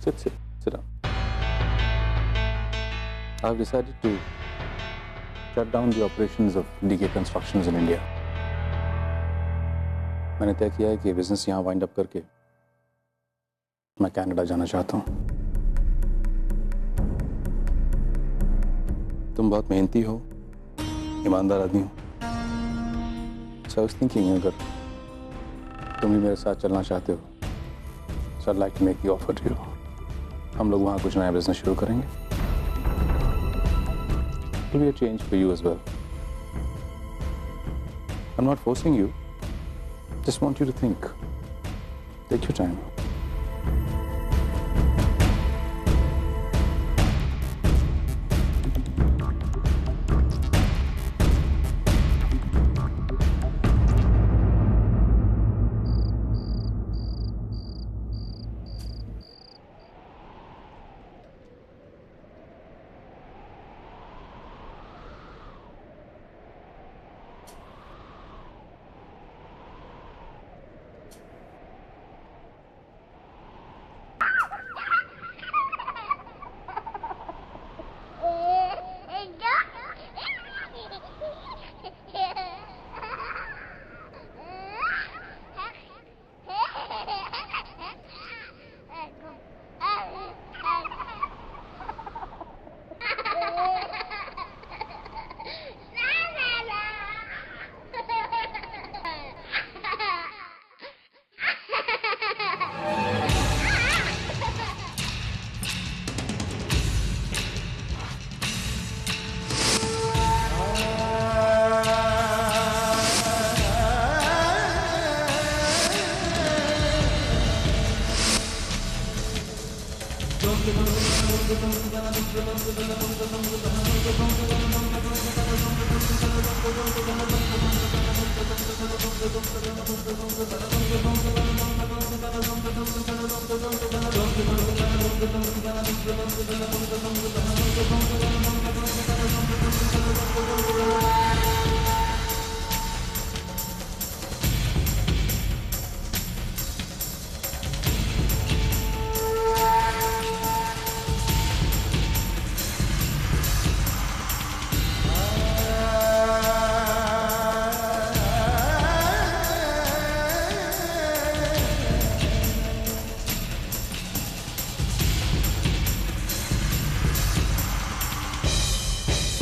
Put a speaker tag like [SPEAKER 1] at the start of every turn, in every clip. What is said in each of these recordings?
[SPEAKER 1] Sit down. I've decided to shut down the operations of DK Constructions in India. मैंने तय किया है कि बिजनेस यहाँ वाइंड अप करके मैं कनाडा जाना चाहता हूँ। तुम बहुत मेहनती हो, ईमानदार आदमी हो। So I was thinking अगर तुम भी मेरे साथ चलना चाहते हो, so I'd like to make the offer to you. हम लोग वहाँ कुछ नया बिजनेस शुरू करेंगे। It will be a change for you as well. I'm not forcing you. Just want you to think. Take your time.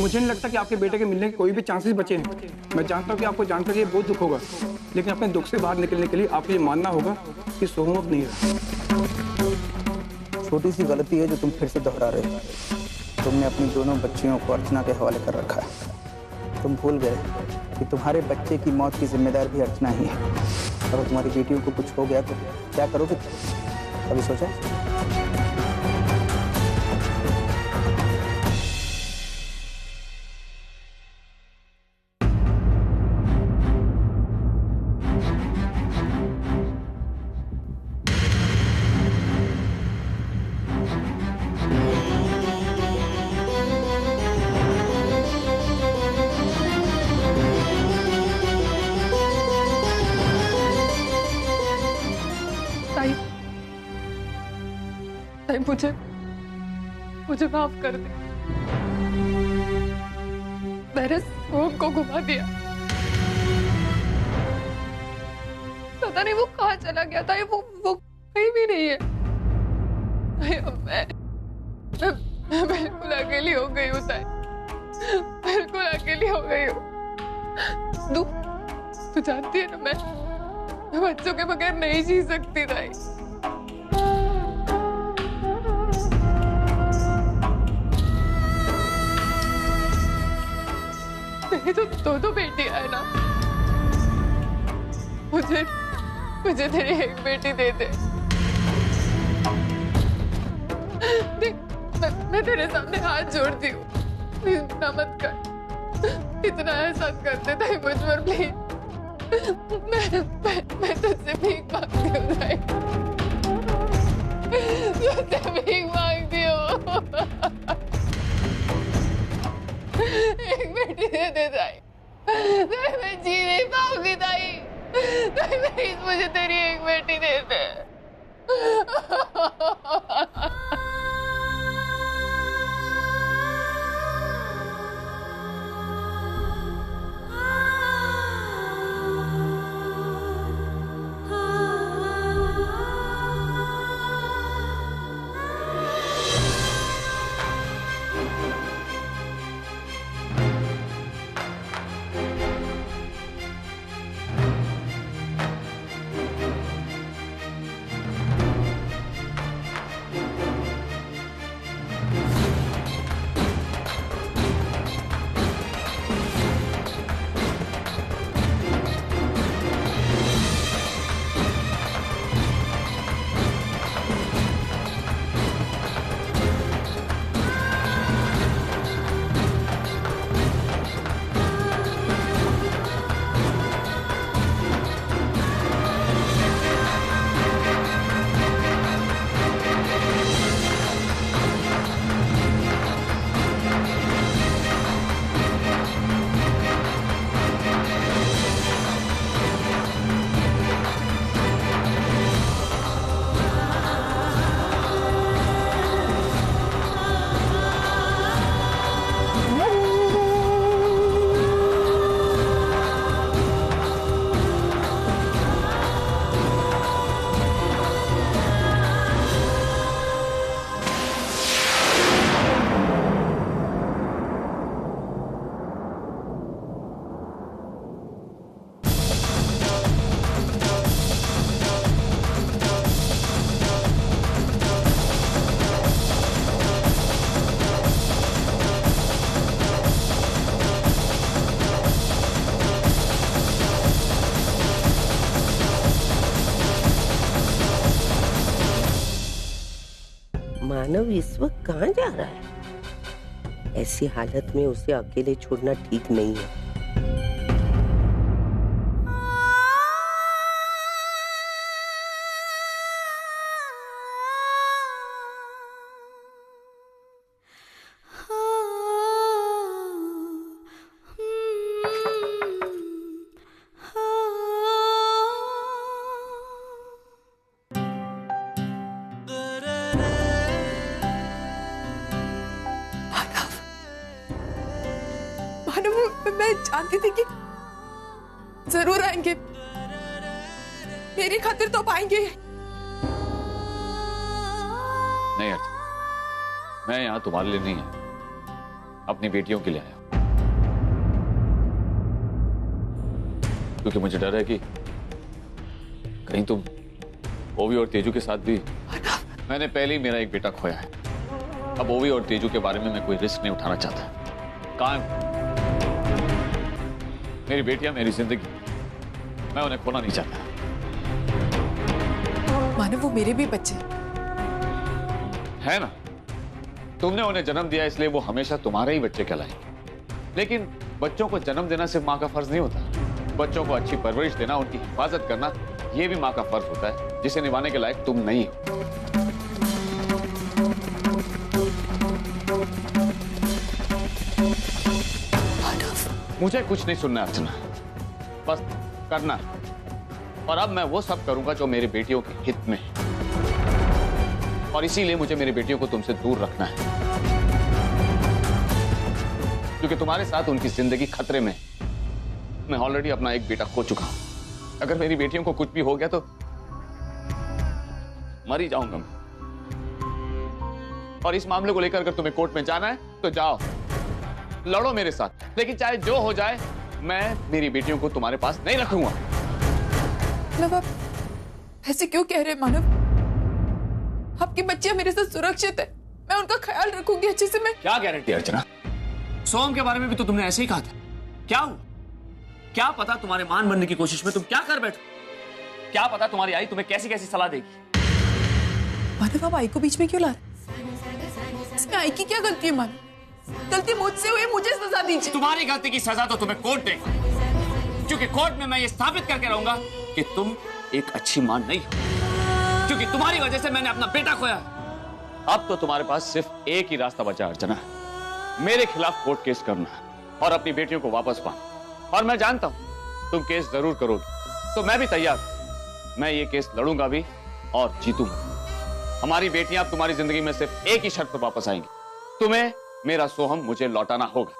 [SPEAKER 2] मुझे नहीं लगता कि आपके बेटे के मिलने के कोई भी चांसेस बचे हैं। मैं जानता हूँ कि आपको जानकर ये बहुत दुख होगा, लेकिन अपने दुख से बाहर निकलने के लिए आपको ये मानना होगा कि सोहम अब नहीं रहा।
[SPEAKER 3] छोटी सी गलती है जो तुम फिर से दोहरा रहे हो। तुमने अपनी दोनों बच्चियों को अर्चना के हवाले कर रखा है। तुम भूल गए कि तुम्हारे बच्चे की मौत की जिम्मेदार भी अर्चना ही है। अगर तुम्हारी बेटियों को कुछ हो गया तो क्या करोगे? कभी सोचा?
[SPEAKER 4] मुझे माफ कर दे। मैंने सोहम को घुमा दिया। पता नहीं वो कहाँ चला गया था। वो कहीं भी नहीं है। मैं बिल्कुल अकेली हो गई हूँ ताई। बिल्कुल अकेली हो गई हूँ। तू जानती है ना, मैं बच्चों के बगैर नहीं जी सकती ताई। मेरी तो दो बेटियां है ना। मुझे तेरी एक बेटी दे दे। देख, मैं तेरे सामने हाथ जोड़ती हूँ। प्लीज ना मत कर। इतना एहसान कर देता है मुझ पर प्लीज। मैं तुझसे भीख मांगती हूँ भाई। तुझसे भीख मांगती हूँ। एक बेटी दे दे दाई। मैं जी नहीं पाऊंगी दाई। प्लीज मुझे तेरी एक बेटी दे दे।
[SPEAKER 5] मानव इस वक्त कहाँ जा रहा है? ऐसी हालत में उसे अकेले छोड़ना ठीक नहीं है।
[SPEAKER 4] मैं जानती थी कि जरूर आएंगे, मेरी खातिर तो पाएंगे।
[SPEAKER 6] नहीं अर्चना, मैं यहां तुम्हारे लिए नहीं आया, अपनी बेटियों के लिए आया, क्योंकि मुझे डर है कि कहीं तुम ओवी और तेजू के साथ भी। मैंने पहले ही मेरा एक बेटा खोया है, अब ओवी और तेजू के बारे में मैं कोई रिस्क नहीं उठाना चाहता। कहां मेरी बेटियां, मेरी जिंदगी, मैं उन्हें खोना नहीं चाहता।
[SPEAKER 4] मानो वो मेरे भी बच्चे
[SPEAKER 6] है ना, तुमने उन्हें जन्म दिया इसलिए वो हमेशा तुम्हारे ही बच्चे कहलाएंगे। लेकिन बच्चों को जन्म देना सिर्फ माँ का फर्ज नहीं होता, बच्चों को अच्छी परवरिश देना, उनकी हिफाजत करना, यह भी माँ का फर्ज होता है, जिसे निभाने के लायक तुम नहीं हो। मुझे कुछ नहीं सुनना अर्चना, बस करना, और अब मैं वो सब करूंगा जो मेरी बेटियों के हित में है, और इसीलिए मुझे मेरी बेटियों को तुमसे दूर रखना है, क्योंकि तुम्हारे साथ उनकी जिंदगी खतरे में। मैं ऑलरेडी अपना एक बेटा खो चुका हूं, अगर मेरी बेटियों को कुछ भी हो गया तो मर ही जाऊंगा मैं। और इस मामले को लेकर अगर तुम्हें कोर्ट में जाना है तो जाओ, लड़ो मेरे साथ, लेकिन चाहे जो हो जाए मैं मेरी बेटियों को तुम्हारे पास नहीं रखूंगा।
[SPEAKER 4] मतलब आप ऐसे क्यों कह रहे हैं मानव? आपकी बच्चियां मेरे साथ सुरक्षित है, मैं उनका ख्याल रखूंगी अच्छे से। मैं
[SPEAKER 6] क्या गारंटी अर्चना? सोम के बारे में भी तो तुमने ऐसे ही कहा था। क्या हुआ? क्या पता तुम्हारे मान बनने की कोशिश में तुम क्या कर बैठो? क्या पता तुम्हारी आई तुम्हें कैसी कैसी सलाह देगी?
[SPEAKER 4] मानव आप आई को बीच में क्यों ला रहे? इसमें आई की क्या गलती है? मानव गलती मुझसे हुई, मुझे सजा दीजिए।
[SPEAKER 6] तुम्हारी गलती की सजा तो तुम्हें कोर्ट देगा, क्योंकि कोर्ट में मैं ये साबित करके रहूंगा कि तुम एक अच्छी मां नहीं हो, क्योंकि तुम्हारी वजह से मैंने अपना बेटा खोया। अब तो तुम्हारे पास सिर्फ एक ही रास्ता बचा अर्चना, मेरे खिलाफ कोर्ट केस करना और अपनी बेटियों को वापस पाना। और मैं जानता हूं तुम केस जरूर करोगे, तो मैं भी तैयार हूं। मैं ये केस लड़ूंगा भी और जीतूंगा। हमारी बेटियां अब तुम्हारी जिंदगी में सिर्फ एक ही शर्त पर वापस आएंगी, तुम्हें मेरा सोहम मुझे लौटाना होगा।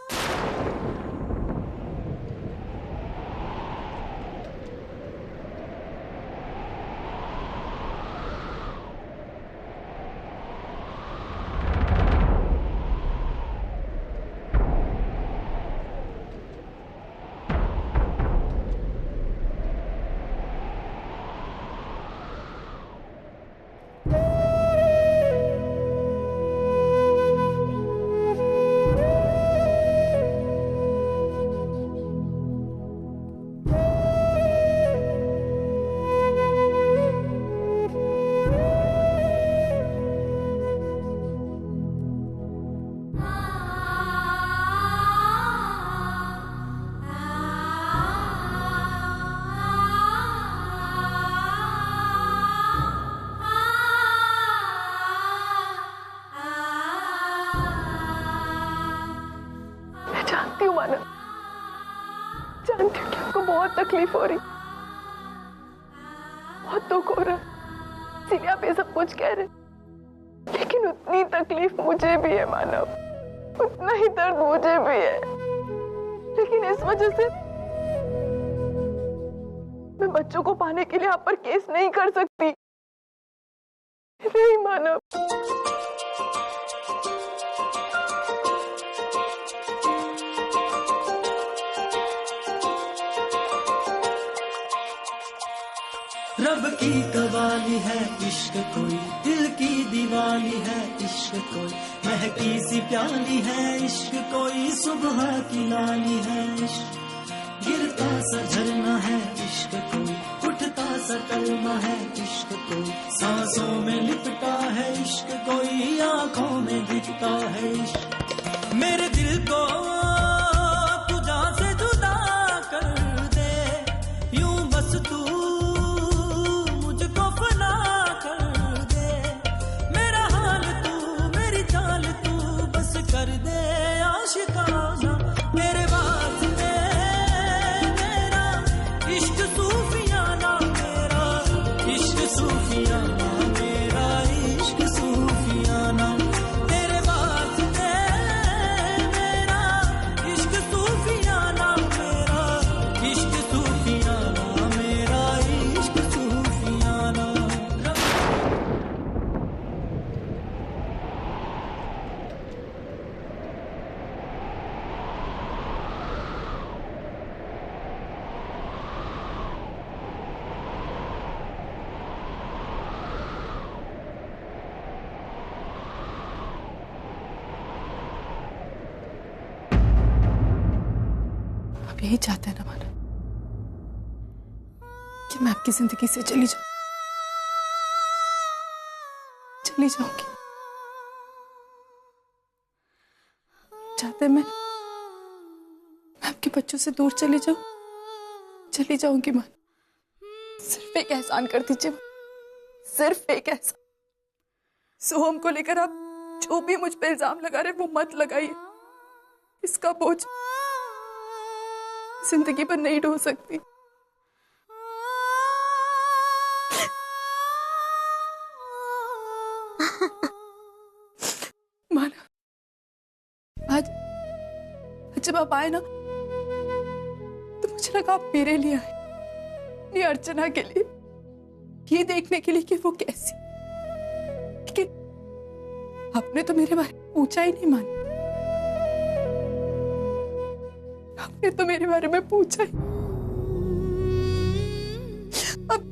[SPEAKER 4] जानती हूँ मानव, जानती हूँ कि आपको बहुत तकलीफ हो रही, बहुत दुख हो रहा, इसीलिए आप ये सब कुछ कह रहे, लेकिन उतनी तकलीफ मुझे भी है मानव, उतना ही दर्द मुझे भी है। लेकिन इस वजह से मैं बच्चों को पाने के लिए आप पर केस नहीं कर सकती। नहीं मानव,
[SPEAKER 7] रब की कवाली है इश्क कोई, दिल की दीवानी है इश्क कोई, महकी सी प्याली है इश्क कोई, सुबह की लाली है इश्क, गिरता सा झरना है इश्क कोई, उठता सा कलमा है इश्क कोई, सांसों में लिपटा है इश्क कोई, आंखों में दिखता है इश्क। मेरे दिल को तू जान से जुदा कर दे, यूं बस तू कर दे आशिकाना मेरे वास्ते, मेरा इश्क सूफियाना, मेरा इश्क सूफियाना, मेरा इश्क सूफियाना, तेरे वास्ते मेरा इश्क सूफियाना, मेरा इश्क सूफियाना, मेरा इश्क सूफियाना।
[SPEAKER 4] यही चाहते हैं ना मानव कि मैं आपकी जिंदगी से चली जाऊंगी। चाहते हैं मैं आपके बच्चों से दूर चली जाऊंगी मानव। सिर्फ एक एहसान कर दीजिए, सिर्फ एक एहसान। सोहम को लेकर आप जो भी मुझ पे इल्जाम लगा रहे वो मत लगाइए, इसका बोझ जिंदगी पर नहीं ढो सकती। माना आज जब आप आए ना तो मुझे लगा आप मेरे लिए आए, नहीं अर्चना के लिए, ये देखने के लिए कि वो कैसी। लेकिन आपने तो मेरे बारे में पूछा ही नहीं माना, आपने तो मेरे बारे में पूछा ही। अब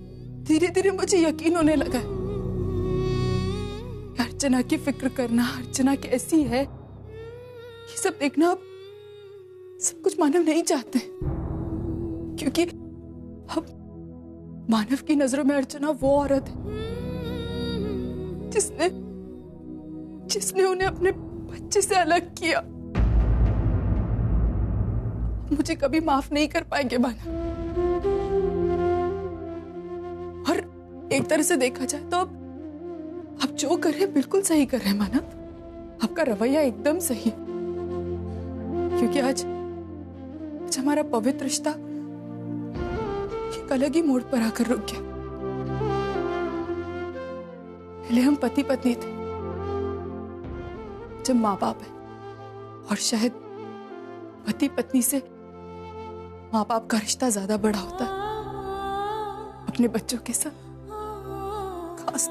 [SPEAKER 4] धीरे धीरे मुझे यकीन होने लगा अर्चना की फिक्र करना, अर्चना कैसी है, ये सब देखना अब सब कुछ मानव नहीं चाहते, क्योंकि अब मानव की नजरों में अर्चना वो औरत है जिसने उन्हें अपने बच्चे से अलग किया। मुझे कभी माफ नहीं कर पाएंगे मानव। और एक तरह से देखा जाए तो अब जो कर रहे हैं बिल्कुल सही कर रहे हैं मानव। आपका रवैया एकदम सही है, क्योंकि आज हमारा पवित्र रिश्ता एक अलग ही मोड़ पर आकर रुक गया। पहले हम पति पत्नी थे, जब माँ बाप है, और शायद पति पत्नी से माँ बाप का रिश्ता ज्यादा बड़ा होता है अपने बच्चों के साथ। खास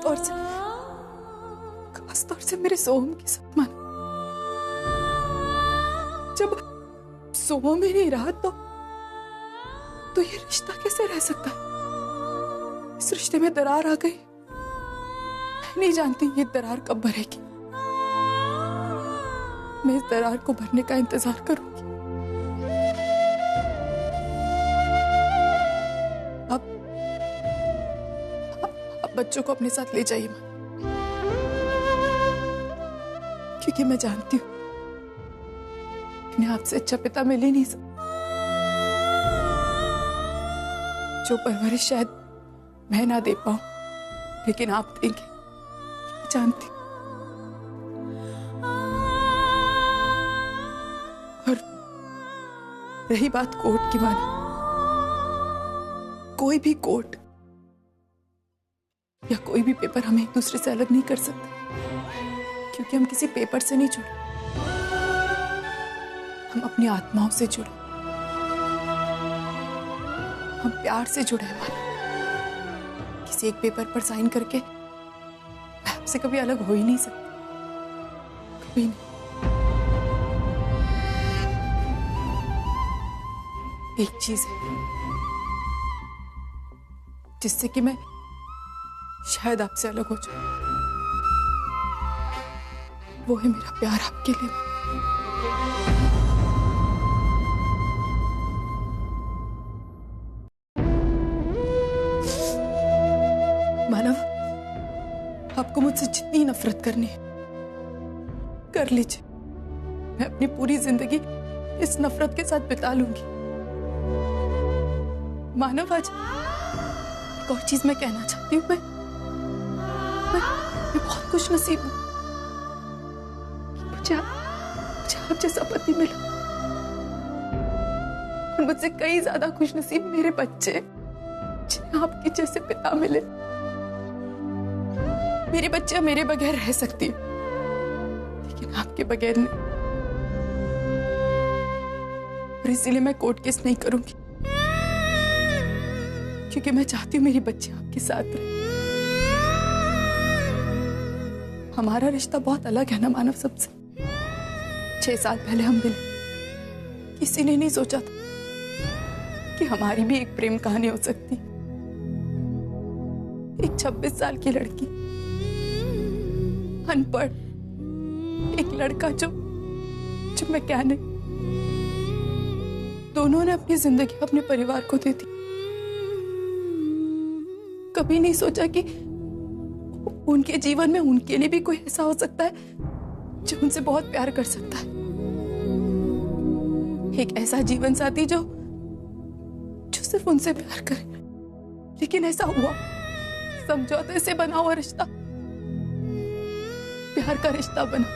[SPEAKER 4] तौर से मेरे सोहम के साथ। मानो जब सोहम ही नहीं रहा तो ये रिश्ता कैसे रह सकता है? इस रिश्ते में दरार आ गई। मैं नहीं जानती ये दरार कब भरेगी। मैं इस दरार को भरने का इंतजार करूंगी। अब बच्चों को अपने साथ ले जाइए मां, क्योंकि मैं जानती हूं इन्हें आपसे अच्छा पिता मिल ही नहीं सकता। जो परवरिश शायद मैं ना दे पाऊं, लेकिन आप देंगे, मैं जानती हूं। और रही बात कोर्ट की, मानो कोई भी कोर्ट या कोई भी पेपर हमें एक दूसरे से अलग नहीं कर सकता, क्योंकि हम किसी पेपर से नहीं जुड़े, हम अपनी आत्माओं से जुड़े, हम प्यार से जुड़े हैं। मानो किसी एक पेपर पर साइन करके मैं आपसे कभी अलग हो ही नहीं सकती, कभी नहीं। एक चीज है जिससे कि मैं शायद आपसे अलग हो जाऊं, वो है मेरा प्यार आपके लिए। मानव, आपको मुझसे जितनी नफरत करनी है कर लीजिए। मैं अपनी पूरी जिंदगी इस नफरत के साथ बिता लूंगी। मानव, आज एक और चीज मैं कहना चाहती हूँ। मैं बहुत खुश नसीब हूँ कि मुझे आप जैसा पति मिला, और मुझसे कई ज्यादा खुश नसीब मेरे बच्चे जिन्हें आपके जैसे पिता मिले। मेरे बच्चे मेरे बगैर रह सकती है, लेकिन आपके बगैर नहीं। और इसीलिए मैं कोर्ट केस नहीं करूंगी, क्योंकि मैं चाहती हूँ मेरी बच्ची आपके साथ रहे। हमारा रिश्ता बहुत अलग है ना मानव सबसे। 6 साल पहले हम मिले, किसी ने नहीं सोचा था कि हमारी भी एक प्रेम कहानी हो सकती। एक 26 साल की लड़की, अनपढ़, एक लड़का जो मैकेनिक, दोनों ने अपनी जिंदगी अपने परिवार को दे दी। कभी नहीं सोचा कि उनके जीवन में उनके लिए भी कोई ऐसा हो सकता है जो उनसे बहुत प्यार कर सकता है। एक ऐसा जीवन साथी जो सिर्फ उनसे प्यार करे। लेकिन ऐसा हुआ, समझौते से बना हुआ रिश्ता प्यार का रिश्ता बना।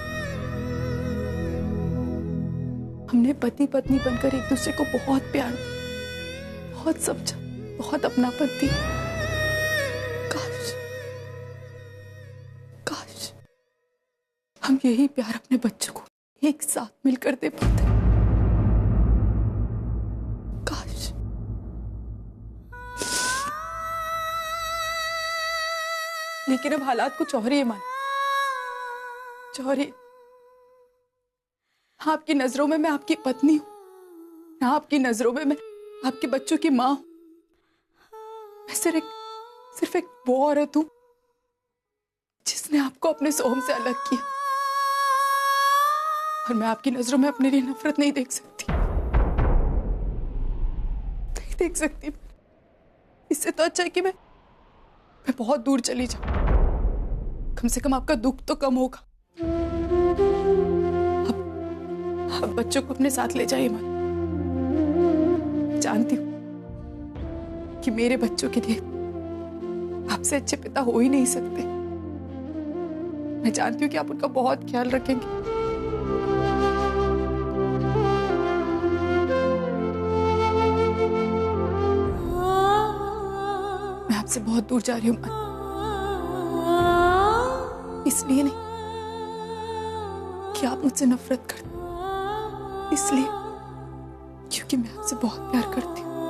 [SPEAKER 4] हमने पति पत्नी बनकर एक दूसरे को बहुत प्यार दिया, बहुत समझा, बहुत अपनापन दिया। काश हम यही प्यार अपने बच्चों को एक साथ मिलकर दे पाते। काश। लेकिन अब हालात कुछ और ही है मानो, चौरी। आपकी नजरों में मैं आपकी पत्नी हूं, ना आपकी नजरों में मैं आपके बच्चों की मां हूं। मैं सिर्फ एक वो औरत हूं जिसने आपको अपने सोहम से अलग किया, और मैं आपकी नजरों में अपने लिए नफरत नहीं देख सकती, नहीं देख सकती। इससे तो अच्छा है कि मैं बहुत दूर चली जाऊं, कम से कम आपका दुख तो कम होगा। अब बच्चों को अपने साथ ले जाइए मां। जानती हूं कि मेरे बच्चों के लिए आपसे अच्छे पिता हो ही नहीं सकते। मैं जानती हूं कि आप उनका बहुत ख्याल रखेंगे। मैं आपसे बहुत दूर जा रही हूं मां। इसलिए नहीं कि आप मुझसे नफरत करते, इसलिए क्योंकि मैं आपसे बहुत प्यार करती हूँ।